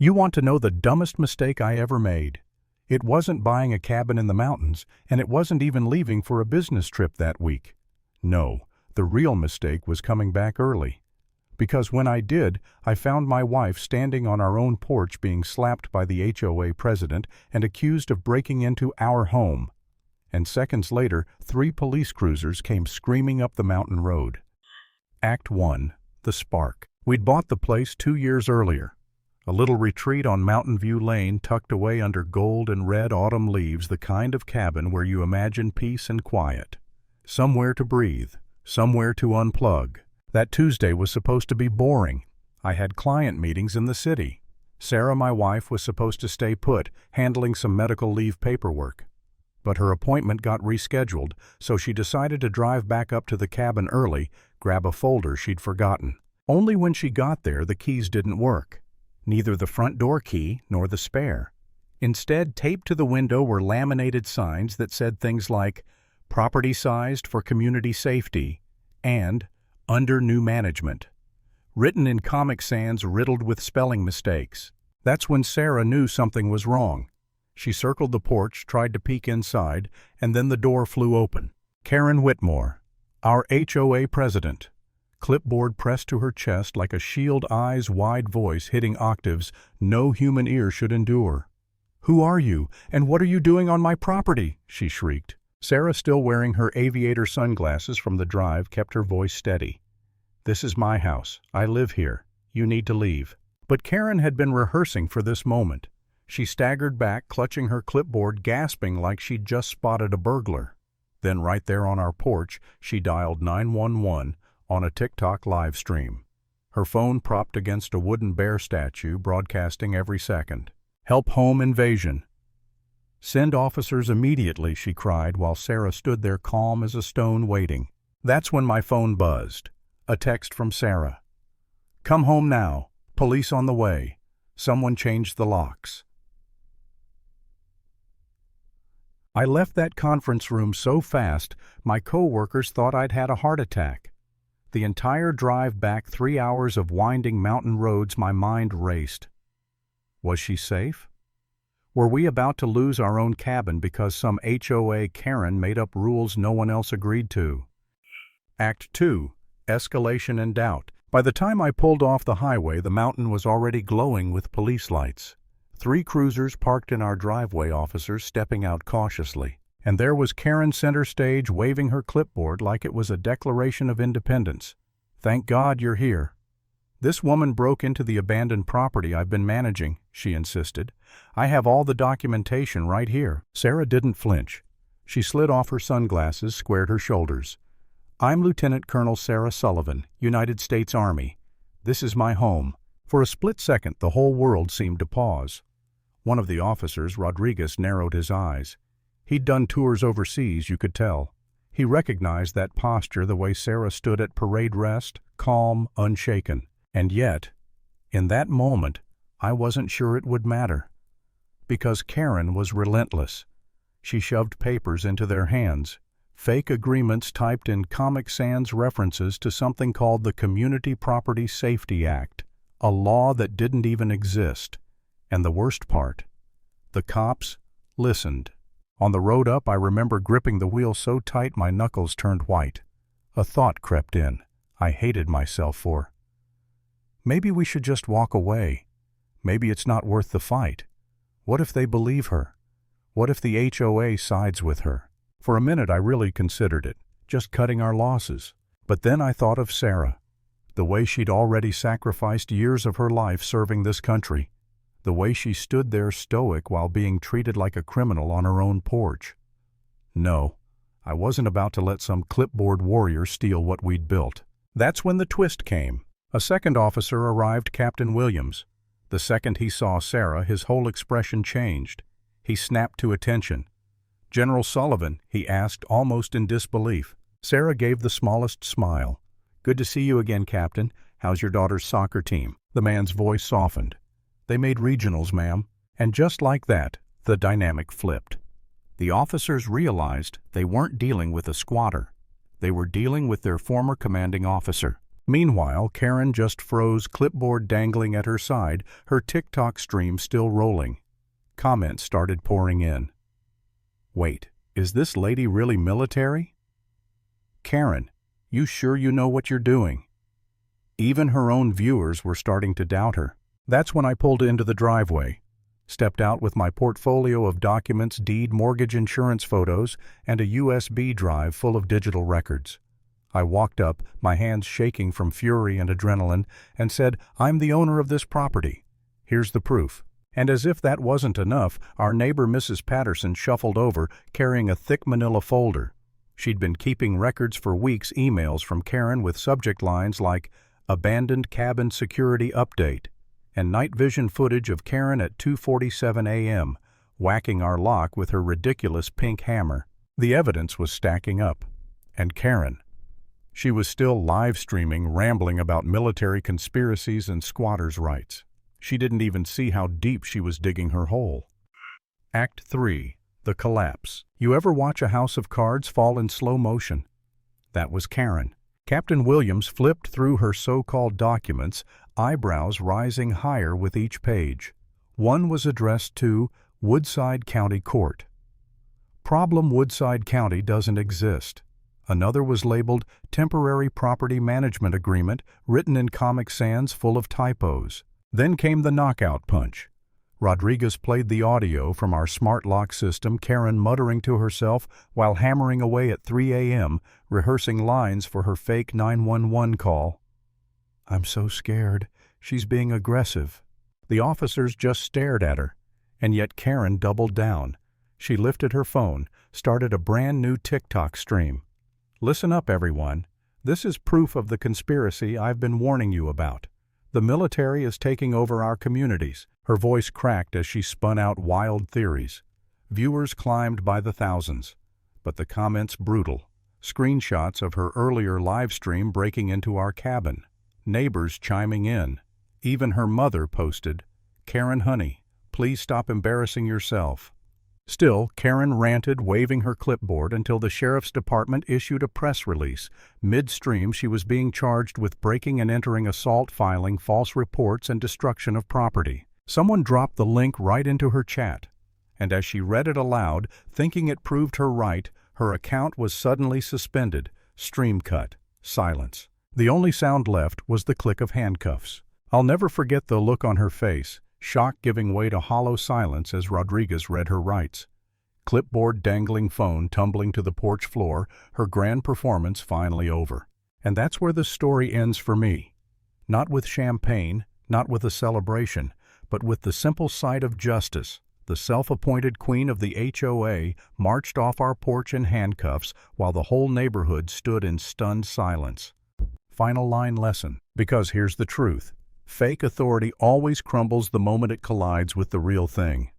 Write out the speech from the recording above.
You want to know the dumbest mistake I ever made? It wasn't buying a cabin in the mountains, and it wasn't even leaving for a business trip that week. No, the real mistake was coming back early. Because when I did, I found my wife standing on our own porch being slapped by the HOA president and accused of breaking into our home. And seconds later, 3 police cruisers came screaming up the mountain road. Act 1. The Spark. We'd bought the place 2 years earlier. A little retreat on Mountain View Lane tucked away under gold and red autumn leaves, the kind of cabin where you imagine peace and quiet. Somewhere to breathe, somewhere to unplug. That Tuesday was supposed to be boring. I had client meetings in the city. Sarah, my wife, was supposed to stay put, handling some medical leave paperwork. But her appointment got rescheduled, so she decided to drive back up to the cabin early, grab a folder she'd forgotten. Only when she got there, the keys didn't work. Neither the front door key nor the spare. Instead, taped to the window were laminated signs that said things like, "Property sized for community safety," and "Under new management," written in Comic Sans riddled with spelling mistakes. That's when Sarah knew something was wrong. She circled the porch, tried to peek inside, and then the door flew open. Karen Whitmore, our HOA president. Clipboard pressed to her chest like a shield, eyes-wide voice hitting octaves no human ear should endure. "Who are you, and what are you doing on my property?" she shrieked. Sarah, still wearing her aviator sunglasses from the drive, kept her voice steady. "This is my house. I live here. You need to leave." But Karen had been rehearsing for this moment. She staggered back, clutching her clipboard, gasping like she'd just spotted a burglar. Then right there on our porch, she dialed 911 on a TikTok live stream. Her phone propped against a wooden bear statue, broadcasting every second. "Help, home invasion." "Send officers immediately," she cried, while Sarah stood there calm as a stone waiting. That's when my phone buzzed. A text from Sarah. "Come home now. Police on the way. Someone changed the locks." I left that conference room so fast, my co-workers thought I'd had a heart attack. The entire drive back, 3 hours of winding mountain roads, my mind raced. Was she safe? Were we about to lose our own cabin because some HOA Karen made up rules no one else agreed to? Act 2. Escalation and doubt. By the time I pulled off the highway, the mountain was already glowing with police lights. 3 cruisers parked in our driveway, officers stepping out cautiously. And there was Karen center stage, waving her clipboard like it was a Declaration of Independence. "Thank God you're here." "This woman broke into the abandoned property I've been managing," she insisted. "I have all the documentation right here." Sarah didn't flinch. She slid off her sunglasses, squared her shoulders. "I'm Lieutenant Colonel Sarah Sullivan, United States Army. This is my home." For a split second, the whole world seemed to pause. One of the officers, Rodriguez, narrowed his eyes. He'd done tours overseas, you could tell. He recognized that posture, the way Sarah stood at parade rest, calm, unshaken. And yet, in that moment, I wasn't sure it would matter. Because Karen was relentless. She shoved papers into their hands, fake agreements typed in Comic Sans references to something called the Community Property Safety Act, a law that didn't even exist. And the worst part, the cops listened. On the road up, I remember gripping the wheel so tight my knuckles turned white. A thought crept in. I hated myself for. Maybe we should just walk away. Maybe it's not worth the fight. What if they believe her? What if the HOA sides with her? For a minute I really considered it, just cutting our losses. But then I thought of Sarah, the way she'd already sacrificed years of her life serving this country, the way she stood there stoic while being treated like a criminal on her own porch. No, I wasn't about to let some clipboard warrior steal what we'd built. That's when the twist came. A second officer arrived, Captain Williams. The second he saw Sarah, his whole expression changed. He snapped to attention. "General Sullivan," he asked, almost in disbelief. Sarah gave the smallest smile. "Good to see you again, Captain. How's your daughter's soccer team?" The man's voice softened. "They made regionals, ma'am." And just like that, the dynamic flipped. The officers realized they weren't dealing with a squatter. They were dealing with their former commanding officer. Meanwhile, Karen just froze, clipboard dangling at her side, her TikTok stream still rolling. Comments started pouring in. Wait, is this lady really military? Karen, you sure you know what you're doing? Even her own viewers were starting to doubt her. That's when I pulled into the driveway, stepped out with my portfolio of documents, deed, mortgage insurance photos, and a USB drive full of digital records. I walked up, my hands shaking from fury and adrenaline, and said, "I'm the owner of this property. Here's the proof." And as if that wasn't enough, our neighbor Mrs. Patterson shuffled over, carrying a thick manila folder. She'd been keeping records for weeks, emails from Karen with subject lines like, "Abandoned cabin security update," and night vision footage of Karen at 2:47 a.m., whacking our lock with her ridiculous pink hammer. The evidence was stacking up. And Karen. She was still live streaming, rambling about military conspiracies and squatters' rights. She didn't even see how deep she was digging her hole. Act 3. The Collapse. You ever watch a house of cards fall in slow motion? That was Karen. Captain Williams flipped through her so-called documents, eyebrows rising higher with each page. One was addressed to Woodside County Court. Problem: Woodside County doesn't exist. Another was labeled Temporary Property Management Agreement, written in Comic Sans full of typos. Then came the knockout punch. Rodriguez played the audio from our smart lock system, Karen muttering to herself while hammering away at 3 a.m., rehearsing lines for her fake 911 call. "I'm so scared. She's being aggressive." The officers just stared at her, and yet Karen doubled down. She lifted her phone, started a brand new TikTok stream. "Listen up, everyone. This is proof of the conspiracy I've been warning you about. The military is taking over our communities." Her voice cracked as she spun out wild theories. Viewers climbed by the thousands, but the comments brutal. Screenshots of her earlier live stream breaking into our cabin. Neighbors chiming in. Even her mother posted, "Karen honey, please stop embarrassing yourself." Still, Karen ranted, waving her clipboard until the sheriff's department issued a press release. Midstream, she was being charged with breaking and entering assault, filing false reports, and destruction of property. Someone dropped the link right into her chat, and as she read it aloud, thinking it proved her right, her account was suddenly suspended. Stream cut. Silence. The only sound left was the click of handcuffs. I'll never forget the look on her face, shock giving way to hollow silence as Rodriguez read her rights. Clipboard dangling, phone tumbling to the porch floor, her grand performance finally over. And that's where the story ends for me. Not with champagne, not with a celebration, but with the simple sight of justice. The self-appointed queen of the HOA marched off our porch in handcuffs while the whole neighborhood stood in stunned silence. Final line lesson. Because here's the truth. Fake authority always crumbles the moment it collides with the real thing.